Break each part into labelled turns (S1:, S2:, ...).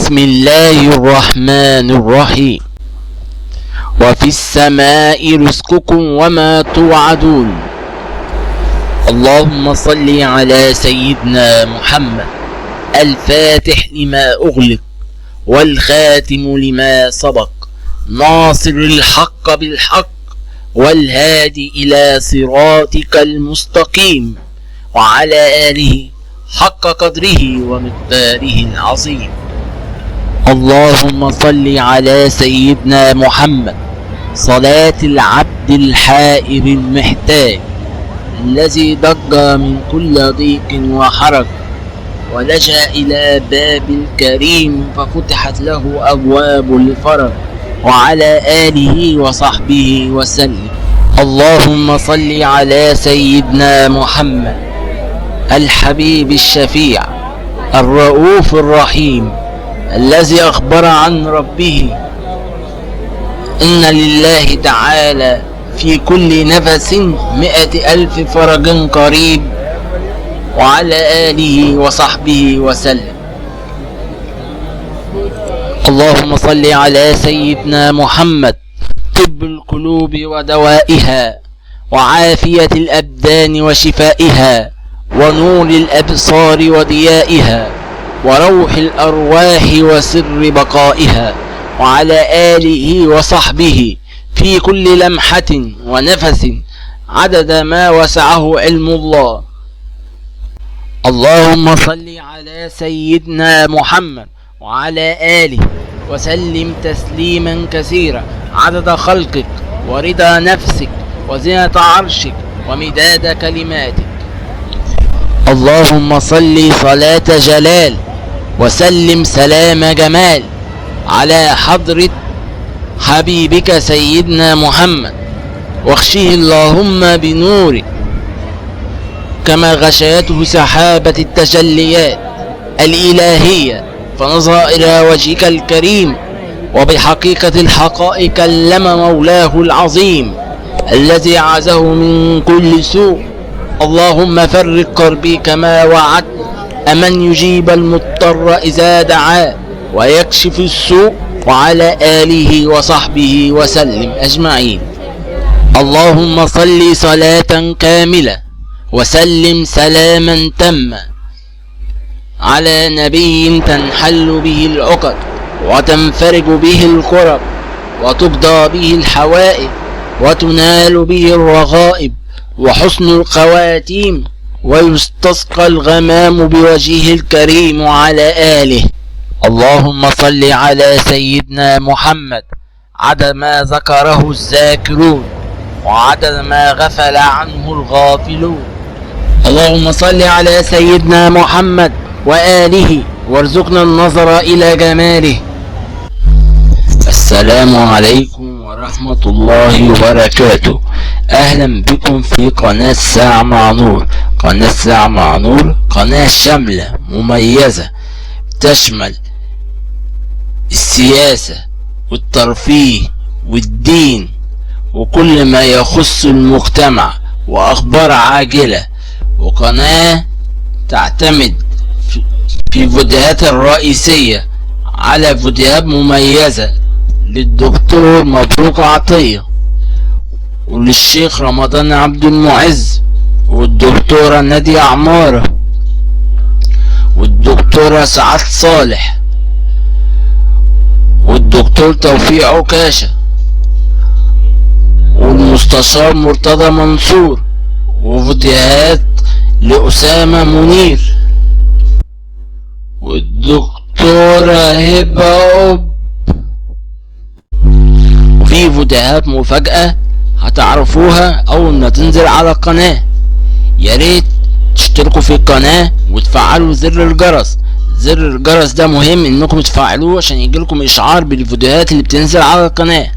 S1: بسم الله الرحمن الرحيم. وفي السماء رزقكم وما توعدون. اللهم صل على سيدنا محمد الفاتح لما أغلق والخاتم لما سبق ناصر الحق بالحق والهادي إلى صراطك المستقيم وعلى آله حق قدره ومقداره العظيم. اللهم صل على سيدنا محمد صلاة العبد الحائر المحتاج الذي ضج من كل ضيق وحرج ولجأ إلى باب الكريم ففتحت له أبواب الفرج وعلى آله وصحبه وسلم. اللهم صل على سيدنا محمد الحبيب الشفيع الرؤوف الرحيم الذي أخبر عن ربه إن لله تعالى في كل نفس 100,000 فرج قريب وعلى آله وصحبه وسلم. اللهم صل على سيدنا محمد طب القلوب ودوائها وعافية الأبدان وشفائها ونور الأبصار وضيائها وروح الأرواح وسر بقائها وعلى آله وصحبه في كل لمحة ونفس عدد ما وسعه علم الله. اللهم صل على سيدنا محمد وعلى آله وسلم تسليما كثيرا عدد خلقك ورضا نفسك وزنة عرشك ومداد كلماتك. اللهم صل صلاة جلال وسلم سلام جمال على حضرة حبيبك سيدنا محمد واغشه اللهم بنورك كما غشيته سحابة التجليات الإلهية فنظر إلى وجهك الكريم وبحقيقة الحقائق كلم مولاه العظيم الذي عزه من كل سوء. اللهم فرج كربي كما وعدت أمن يجيب المضطر إذا دعاه ويكشف السوء وعلى آله وصحبه وسلم أجمعين. اللهم صل صلاة كاملة وسلم سلاما تاما على نبي تنحل به العقد وتنفرج به الكرب وتقضى به الحوائج وتنال به الرغائب وحسن الخواتيم ويستسقى الغمام بوجهه الكريم وعلى آله. اللهم صل على سيدنا محمد عدد ما ذكره الذاكرون وعدد ما غفل عنه الغافلون. اللهم صل على سيدنا محمد وآله وارزقنا النظر إلى جماله. السلام عليكم ورحمة الله وبركاته. أهلا بكم في قناة ساعة مع نور. قناة ساعة مع نور قناة شاملة مميزة تشمل السياسة والترفيه والدين وكل ما يخص المجتمع وأخبار عاجلة، وقناة تعتمد في فيديوهات الرئيسية على فيديوهات مميزة للدكتور مبروك عطية وللشيخ رمضان عبد المعز والدكتورة نادية عمارة والدكتورة سعاد صالح والدكتور توفيق عكاشة والمستشار مرتضى منصور وفيديوهات لأسامة منير والدكتورة هبة وفي فيديوهات مفاجأة هتعرفوها اول ما تنزل على القناة. يا ريت تشتركوا في القناة وتفعلوا زر الجرس. زر الجرس ده مهم انكم تفعلوه عشان يجيلكم اشعار بالفيديوهات اللي بتنزل على القناة،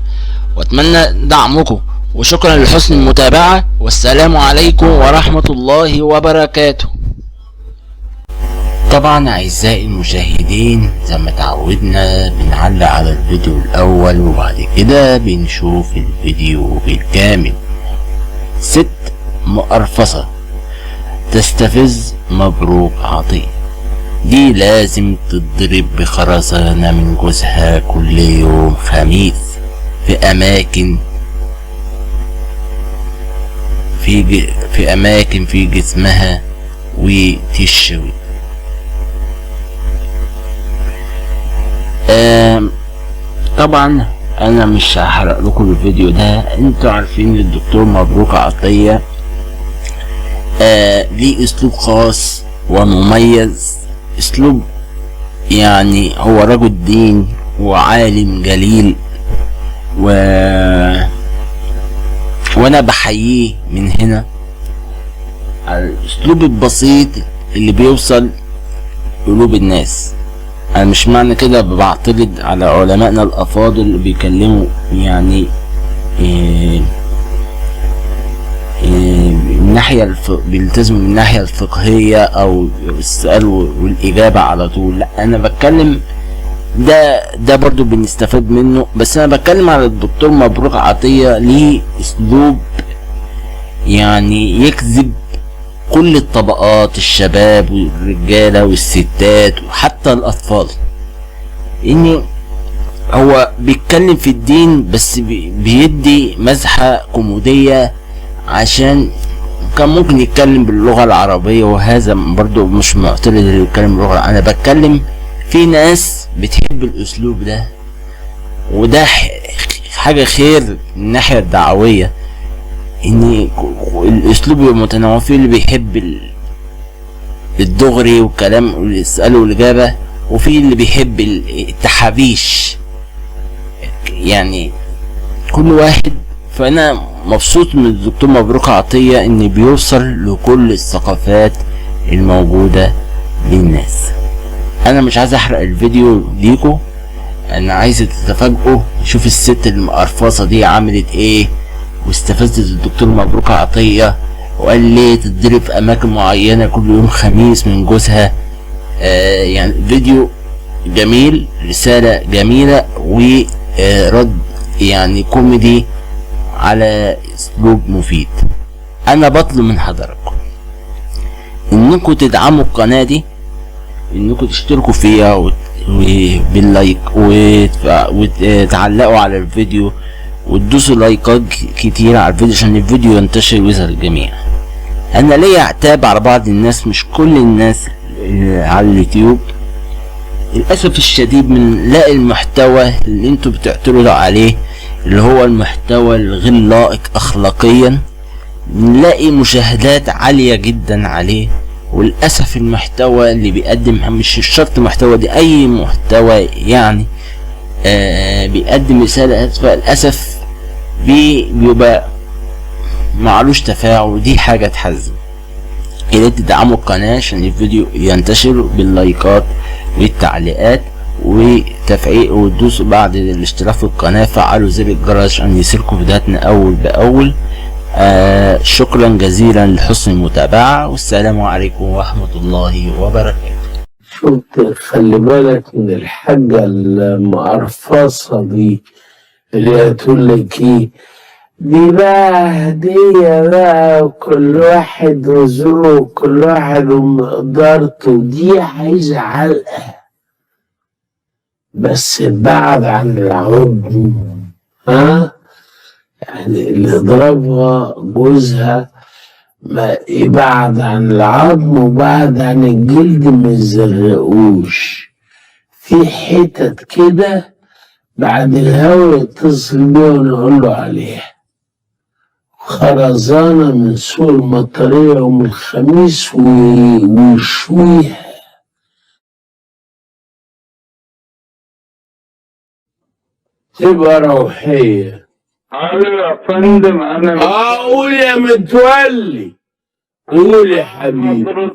S1: واتمنى دعمكم وشكرا لحسن المتابعة والسلام عليكم ورحمة الله وبركاته. طبعا اعزائي المشاهدين زي ما تعودنا بنعلق على الفيديو الاول وبعد كده بنشوف الفيديو بالكامل. ست مقرفصة تستفز مبروك عطية. دي لازم تتضرب بخرسانة من جوزها كل يوم خميس في أماكن في جسمها وتشوي. طبعا انا مش هحرق لكم الفيديو ده، انتوا عارفين الدكتور مبروك عطية ليه اسلوب خاص ومميز، اسلوب يعني هو رجل دين وعالم جليل وانا بحييه من هنا على الاسلوب البسيط اللي بيوصل قلوب الناس. انا مش معنى كده بعترض على علمائنا الافاضل اللي بيكلموا يعني بيلتزموا من الناحية الفقهية او السؤال والاجابة على طول. لا، انا بتكلم ده برضو بنستفاد منه، بس انا بتكلم على الدكتور مبروك عطية ليه اسلوب يعني يجذب كل الطبقات، الشباب والرجالة والستات وحتى الاطفال. ان هو بيتكلم في الدين بس بيدي مزحة كوميدية، عشان كان ممكن يتكلم باللغة العربية، وهذا برضو مش معترض اللي يتكلم باللغة. انا بتكلم في ناس بتحب الاسلوب ده، وده حاجة خير من الناحية الدعوية، ان الاسلوب يبقى متنوع. في اللي بيحب الدغري والكلام والسؤال والاجابة، وفي اللي بيحب التحابيش، يعني كل واحد. فانا مبسوط من الدكتور مبروك عطية ان بيوصل لكل الثقافات الموجودة للناس. انا مش عايز احرق الفيديو ليكو، انا عايز تتفاجئوا. شوف الست المقرفصة دي عملت ايه واستفزت الدكتور مبروك عطية، وقال ليه تتضرب في اماكن معينة كل يوم خميس من جوزها. يعني فيديو جميل، رسالة جميلة، ورد يعني كوميدي على اسلوب مفيد. انا بطلب من حضراتكم انكم تدعموا القناة دي، انكم تشتركوا فيها باللايك وتعلقوا على الفيديو وتدوسوا لايكات كتير على الفيديو عشان الفيديو ينتشر ويظهر للجميع. انا ليا عتاب على بعض الناس، مش كل الناس على اليوتيوب للاسف الشديد، من لاقي المحتوى اللي انتوا بتعترضوا عليه اللي هو المحتوى الغير لائق اخلاقيا، نلاقي مشاهدات عالية جدا عليه. وللأسف المحتوى اللي بيقدم، مش شرط محتوى دي، أي محتوى يعني بيقدم رسالة هادفة، للأسف بيبقى معلوش تفاعل، ودي حاجة تحزن. يا ريت تدعموا القناة عشان الفيديو ينتشر باللايكات والتعليقات وتفعيل، وتدوسوا بعد الاشتراك في القناة فعلوا زر الجرس عشان يصلكوا فيديوهاتنا أول بأول. شكرا جزيلا لحسن المتابعة، والسلام عليكم ورحمة الله وبركاته.
S2: شفت، خلي بالك من الحاجة المقرفصة دي اللي هتقول لك ايه دي بقى هدية بقى، وكل واحد وذوقه وكل واحد ومقدرته، دي عايزة علقة بس بعد عن العظم. يعني اللي ضربها جوزها ما يبعد عن العظم وبعد عن الجلد، ما يزرقوش في حتت كده بعد الهوا يتصل بيه ونقول له عليها. خرزانة من سوق المطرية يوم الخميس ويشويها. تبقى روحية.
S3: يا فندم انا
S2: قول يا متولي، قول يا حبيبي.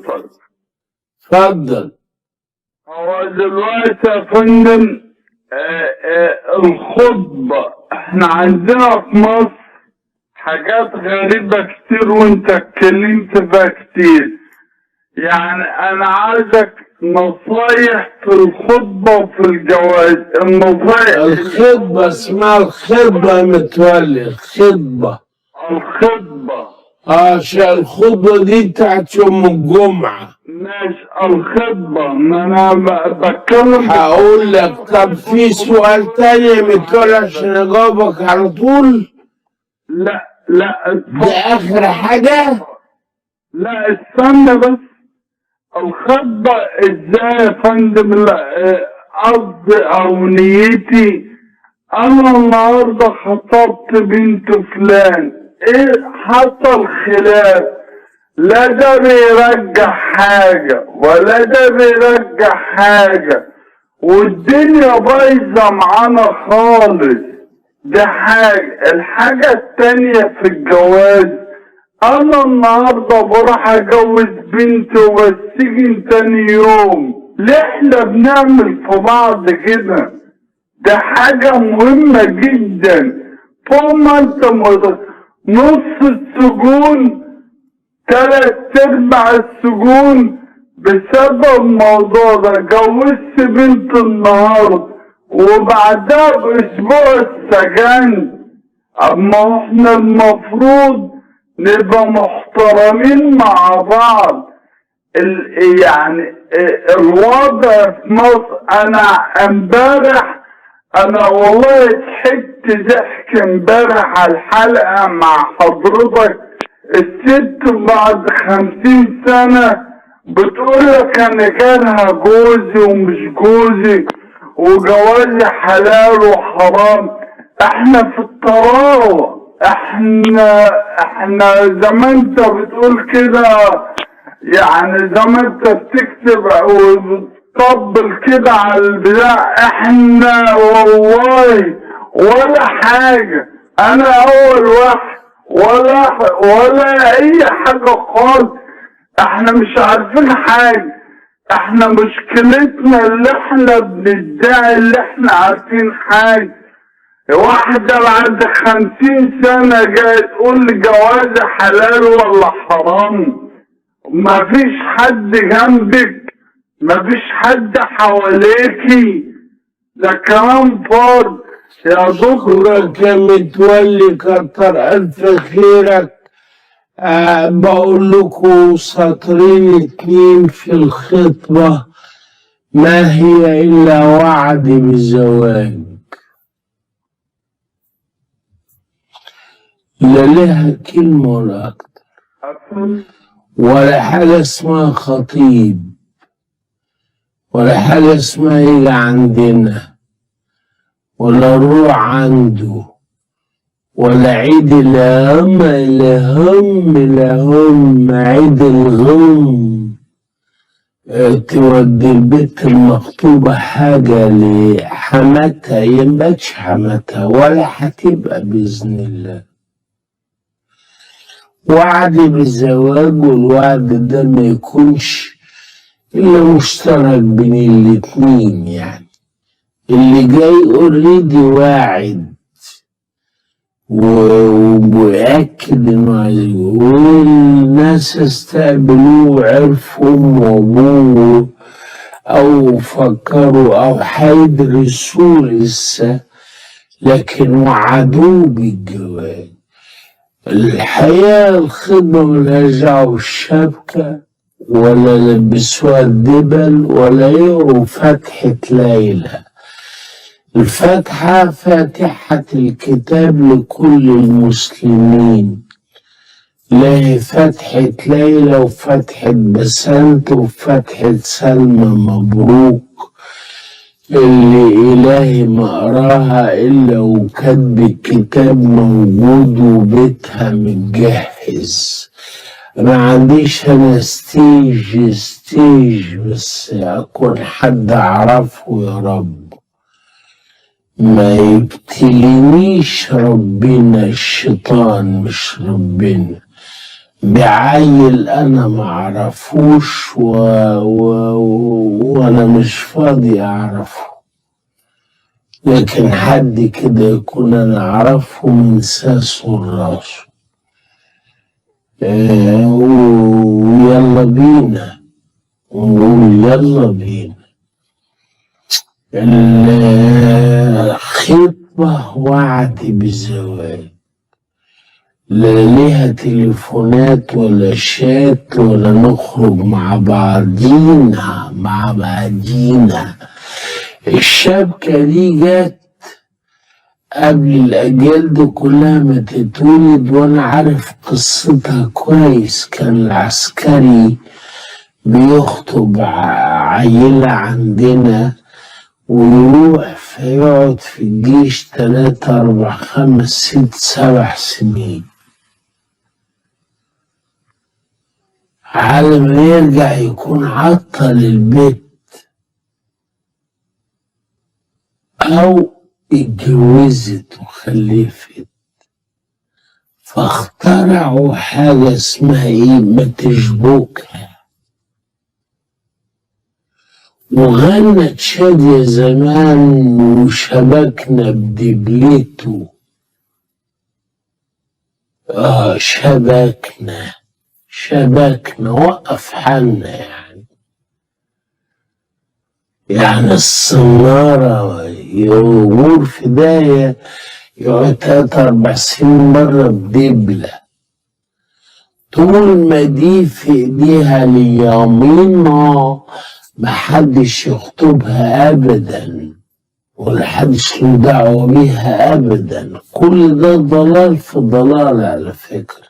S2: اتفضل.
S3: هو دلوقتي يا فندم الخطبة احنا عندنا في مصر حاجات غريبة كتير وانت اتكلمت فيها كتير. يعني انا عايزك نصايح في الخطبة وفي الجواز. النصايح
S2: الخطبة اسمها الخطبة يا متولي، الخطبة.
S3: الخطبة
S2: عشان الخطبة دي بتاعت يوم الجمعة.
S3: ماشي الخطبة، ما أنا بتكلم.
S2: هقول لك. طب في سؤال تاني بتقول عشان اجاوبك على طول؟
S3: لا
S2: ده اخر حاجة؟
S3: لا استنى بس. الخطبة ازاي يا فندم؟ قصدي او نيتي، انا النهارده خطبت بنت فلان، ايه حصل خلاف، لا ده بيرجع حاجة ولا ده بيرجع حاجة، والدنيا بايظة معانا خالص. ده حاجة. الحاجة التانية في الجواز، انا النهارده بروح اجوز بنتي وبسجن تاني يوم. ليه احنا بنعمل في بعض كده؟ ده حاجة مهمة جدا فوق ما انت نص السجون، 3/4 السجون بسبب الموضوع ده. جوزت بنت النهارده وبعدها باسبوع السجن. اما احنا المفروض نبقى محترمين مع بعض. يعني الوضع في مصر، انا امبارح انا والله ضحكت ضحك امبارح على الحلقة مع حضرتك. الست بعد 50 سنة بتقول لك انا كارهة جوزي ومش جوزي وجوازي حلال وحرام. احنا في الطراوة، احنا زي ما انت بتقول كده، يعني زي ما انت بتكتب وبتطبل كده على البتاع، احنا والله ولا حاجة. انا اول واحد ولا اي حاجة خالص. احنا مش عارفين حاجة. احنا مشكلتنا اللي احنا بندعي اللي احنا عارفين حاجة. واحدة بعد 50 سنة جاية تقول لي جوازي حلال ولا حرام. مفيش حد جنبك، مفيش حد حواليكي، ده كلام فاضي يا دكتور.
S2: يا متولي كتر الف خيرك. بقول لكم سطرين 2 في الخطبة، ما هي إلا وعد بالزواج، لا لها كلمة ولا أكتر، ولا حاجة اسمها خطيب، ولا حاجة اسمها يجي عندنا، ولا نروح عنده، ولا عيد الهم عيد الغم. تودي البنت المخطوبة حاجة لحماتها، يمبقتش حماتها ولا هتبقى بإذن الله. وعد بالزواج، والوعد ده ما يكونش إلا مشترك بين الاتنين، يعني اللي جاي اوريدي واعد ومؤكد انه عايز، والناس استقبلوه وعرفوا امه وابوه او فكروا او هيدرسوه لسه، لكن وعدوه بالجواز. الحقيقة الخدمة ملهاش دعوة بالشبكة، ولا لبسوها الدبل، ولا يقروا فاتحة ليلى. الفاتحة فاتحة الكتاب لكل المسلمين، لا فاتحة ليلى وفاتحة بسنت وفاتحة سلمى مبروك اللي إلهي ما قراها إلا وكاتب الكتاب موجود وبيتها متجهز. ما عنديش أنا ستيج بس أكون حد أعرفه يا رب. ما يبتلينيش ربنا، الشيطان مش ربنا، بعيل أنا ما أعرفوش وأنا مش فاضي أعرفه، لكن حد كده يكون أنا أعرفه من ساسه لراسه. ويلا بينا ونقول يلا بينا. الخطبة وعد بالزواج، لا ليها تليفونات ولا شات ولا نخرج مع بعضينا. الشبكة دي جت قبل الأجيال دي كلها ما تتولد، وأنا عارف قصتها كويس. كان العسكري بيخطب عيلة عندنا ويروح فيقعد في الجيش 3 4 5 6 7 سنين، على ما يرجع يكون عطل البيت أو اتجوزت وخلفت. فاخترعوا حاجة اسمها ما تشبكها. وغنت شادية زمان وشبكنا بدبلته. شبكنا وقف حالنا يعني الصنارة يغور في داية يقعد 3 4 سنين مرة بدبلة، طول ما دي في ايديها ليومين محدش يخطبها ابدا ولا حدش له دعوة بيها ابدا. كل ده ضلال في ضلال على فكرة.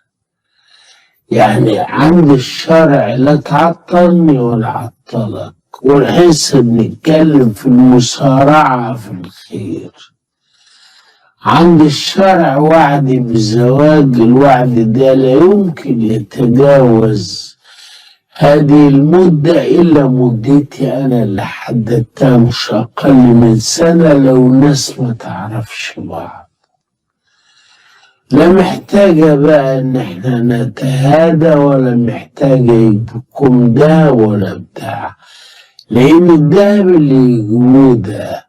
S2: يعني عند الشرع لا تعطلني ولا عطلك، ونحس بنتكلم في المسارعة في الخير. عند الشرع وعد بالزواج، الوعد ده لا يمكن يتجاوز هذه المدة إلا مدتي أنا اللي حددتها، مش أقل من سنة لو الناس ما تعرفش بعض. لا محتاجة بقى إن احنا نتهادى ولا محتاجة يجيبكم ده ولا بتاع، لأن الدهب اللي يجيبوه ده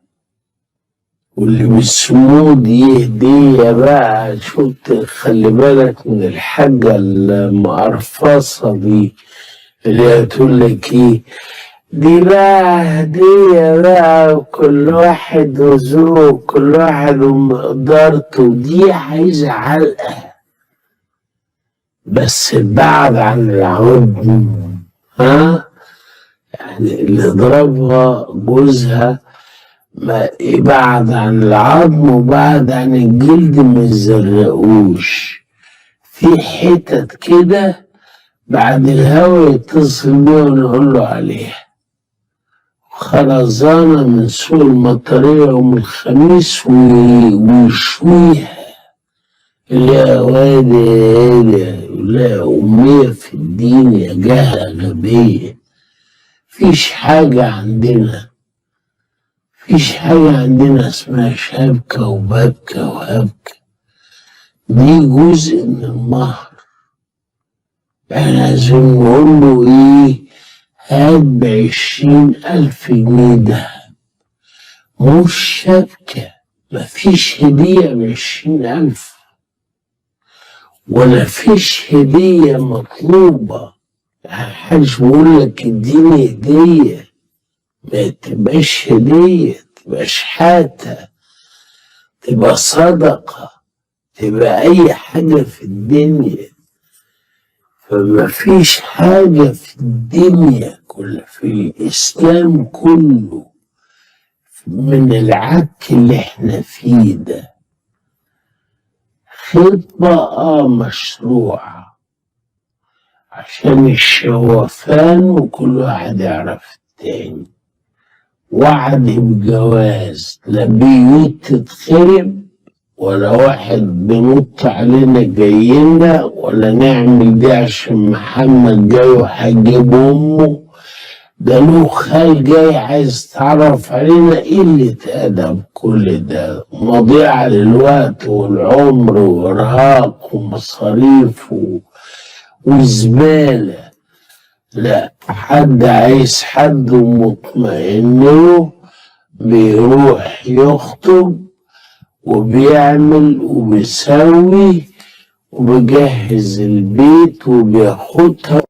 S2: واللي بيسموه دي هدية بقى. شفت؟ خلي بالك من الحاجة المقرفصة دي اللي هتقول لك دي بقى هدية بقى، وكل واحد وذوقه وكل واحد ومقدرته. دي عايزة علقة بس بعد عن العظم. يعني اللي ضربها جوزها ما يبعد عن العظم وبعد عن الجلد ما يزرقوش. في حتت كده بعد الهوا يتصل بيه ونقول له عليها. خرزانة من سوق المطرية يوم الخميس ويشويها. لا وادي لا أمية في الدين يا جهلة غبية. فيش حاجة عندنا اسمها شبكة وببكة وهبكة. دي جزء من المهر. احنا لازم نقول له هات ب20,000 جنيه دهب، مش شبكة. مفيش هدية ب20,000 ولا فيش هدية مطلوبة. يعني محدش بيقول لك اديني هدية، ما تبقاش هدية، تبقى شحاتة، تبقى صدقة، تبقى أي حاجة في الدنيا. فما فيش حاجة في الدنيا كلها في الإسلام كله من العك اللي احنا فيه ده. خطبة مشروعة عشان الشوفان وكل واحد يعرف التاني. وعد بجواز، لا بيوت تتخرب ولا واحد بنط علينا جاينا ولا نعمل دي عشان محمد جاي وهجيب امه. ده له خال جاي عايز تعرف علينا. قلة ادب كل ده، مضيعة للوقت والعمر وارهاق ومصاريف وزبالة. لا، حد عايز حد ومطمئن له بيروح يخطب وبيعمل وبيسوي وبيجهز البيت وبياخدها